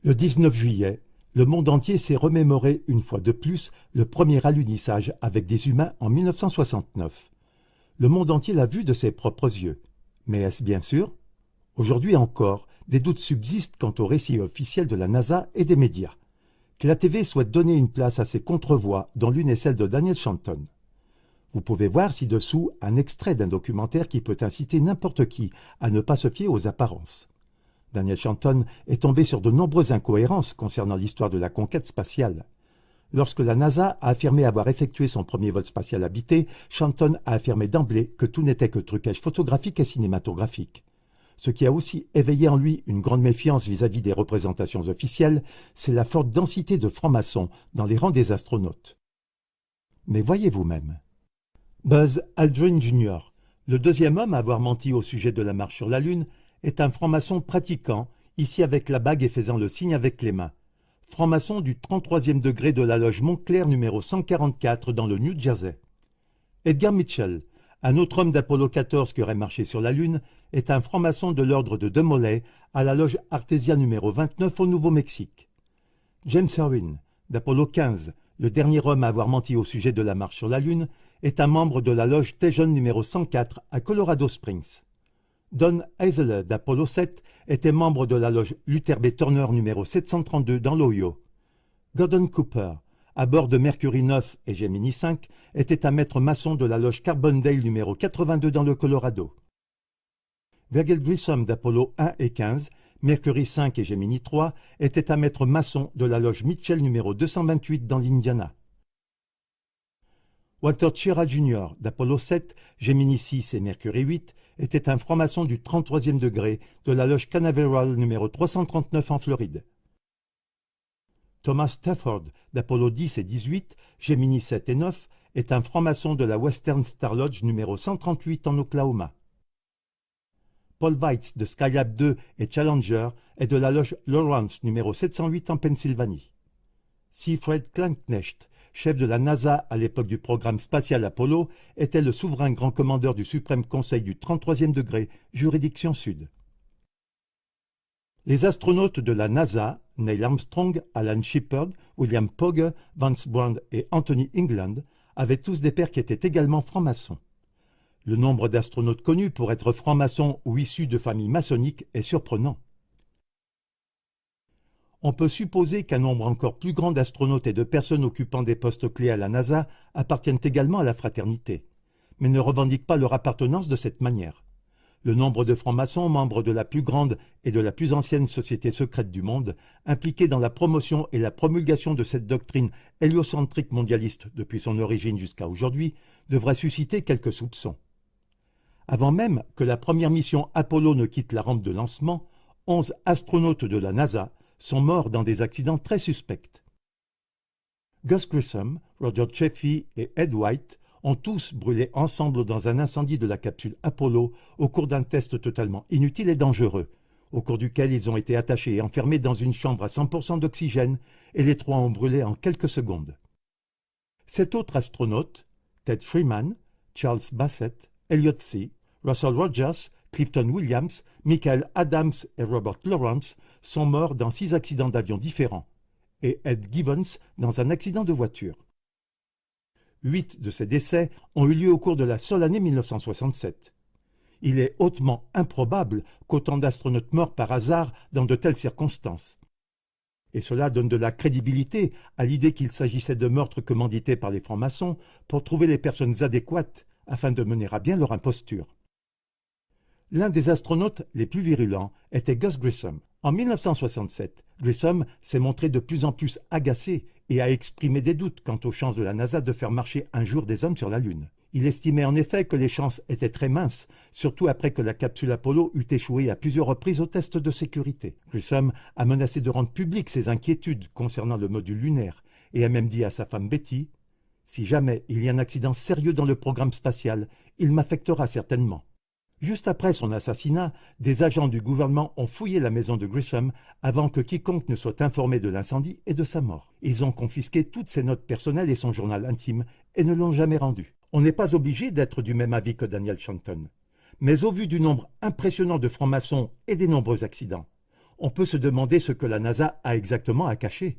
Le 19 juillet, le monde entier s'est remémoré une fois de plus le premier alunissage avec des humains en 1969. Le monde entier l'a vu de ses propres yeux. Mais est-ce bien sûr? Aujourd'hui encore, des doutes subsistent quant au récit officiel de la NASA et des médias. Que la TV souhaite donner une place à ces contre-voix, dont l'une est celle de Daniel Shanton. Vous pouvez voir ci-dessous un extrait d'un documentaire qui peut inciter n'importe qui à ne pas se fier aux apparences. Daniel Shanton est tombé sur de nombreuses incohérences concernant l'histoire de la conquête spatiale. Lorsque la NASA a affirmé avoir effectué son premier vol spatial habité, Shanton a affirmé d'emblée que tout n'était que trucage photographique et cinématographique. Ce qui a aussi éveillé en lui une grande méfiance vis-à-vis des représentations officielles, c'est la forte densité de francs-maçons dans les rangs des astronautes. Mais voyez vous-même. Buzz Aldrin Jr., le deuxième homme à avoir menti au sujet de la marche sur la Lune, est un franc-maçon pratiquant, ici avec la bague et faisant le signe avec les mains. Franc-maçon du 33e degré de la loge Montclair numéro 144 dans le New Jersey. Edgar Mitchell, un autre homme d'Apollo 14 qui aurait marché sur la Lune, est un franc-maçon de l'ordre de Demolay à la loge Artesia numéro 29 au Nouveau-Mexique. James Irwin, d'Apollo 15, le dernier homme à avoir menti au sujet de la marche sur la Lune, est un membre de la loge Tejon numéro 104 à Colorado Springs. Don Heisler d'Apollo 7 était membre de la loge Luther B. Turner numéro 732 dans l'Ohio. Gordon Cooper, à bord de Mercury 9 et Gemini 5, était un maître maçon de la loge Carbondale numéro 82 dans le Colorado. Virgil Grissom d'Apollo 1 et 15, Mercury 5 et Gemini 3, était un maître maçon de la loge Mitchell numéro 228 dans l'Indiana. Walter Schirra Jr. d'Apollo 7, Gemini 6 et Mercury 8 était un franc-maçon du 33e degré de la loge Canaveral numéro 339 en Floride. Thomas Stafford d'Apollo 10 et 18, Gemini 7 et 9 est un franc-maçon de la Western Star Lodge numéro 138 en Oklahoma. Paul Weitz de Skylab 2 et Challenger est de la loge Lawrence numéro 708 en Pennsylvanie. Siegfried Klanknecht, chef de la NASA à l'époque du programme spatial Apollo, était le souverain grand commandeur du suprême conseil du 33e degré, juridiction sud. Les astronautes de la NASA, Neil Armstrong, Alan Shepard, William Pogge, Vance Brown et Anthony England, avaient tous des pères qui étaient également francs-maçons. Le nombre d'astronautes connus pour être francs-maçons ou issus de familles maçonniques est surprenant. On peut supposer qu'un nombre encore plus grand d'astronautes et de personnes occupant des postes clés à la NASA appartiennent également à la fraternité, mais ne revendiquent pas leur appartenance de cette manière. Le nombre de francs-maçons, membres de la plus grande et de la plus ancienne société secrète du monde, impliqués dans la promotion et la promulgation de cette doctrine héliocentrique mondialiste depuis son origine jusqu'à aujourd'hui, devrait susciter quelques soupçons. Avant même que la première mission Apollo ne quitte la rampe de lancement, 11 astronautes de la NASA sont morts dans des accidents très suspects. Gus Grissom, Roger Chaffee et Ed White ont tous brûlé ensemble dans un incendie de la capsule Apollo au cours d'un test totalement inutile et dangereux, au cours duquel ils ont été attachés et enfermés dans une chambre à 100% d'oxygène et les trois ont brûlé en quelques secondes. Cet autre astronaute, Ted Freeman, Charles Bassett, Elliot C., Russell Rogers, Clifton Williams, Michael Adams et Robert Lawrence sont morts dans 6 accidents d'avion différents, et Ed Givens dans un accident de voiture. 8 de ces décès ont eu lieu au cours de la seule année 1967. Il est hautement improbable qu'autant d'astronautes morts par hasard dans de telles circonstances. Et cela donne de la crédibilité à l'idée qu'il s'agissait de meurtres commandités par les francs-maçons pour trouver les personnes adéquates afin de mener à bien leur imposture. L'un des astronautes les plus virulents était Gus Grissom. En 1967, Grissom s'est montré de plus en plus agacé et a exprimé des doutes quant aux chances de la NASA de faire marcher un jour des hommes sur la Lune. Il estimait en effet que les chances étaient très minces, surtout après que la capsule Apollo eut échoué à plusieurs reprises au test de sécurité. Grissom a menacé de rendre publiques ses inquiétudes concernant le module lunaire et a même dit à sa femme Betty « Si jamais il y a un accident sérieux dans le programme spatial, il m'affectera certainement. » Juste après son assassinat, des agents du gouvernement ont fouillé la maison de Grissom avant que quiconque ne soit informé de l'incendie et de sa mort. Ils ont confisqué toutes ses notes personnelles et son journal intime et ne l'ont jamais rendu. On n'est pas obligé d'être du même avis que Daniel Shanton. Mais au vu du nombre impressionnant de francs-maçons et des nombreux accidents, On peut se demander ce que la NASA a exactement à cacher.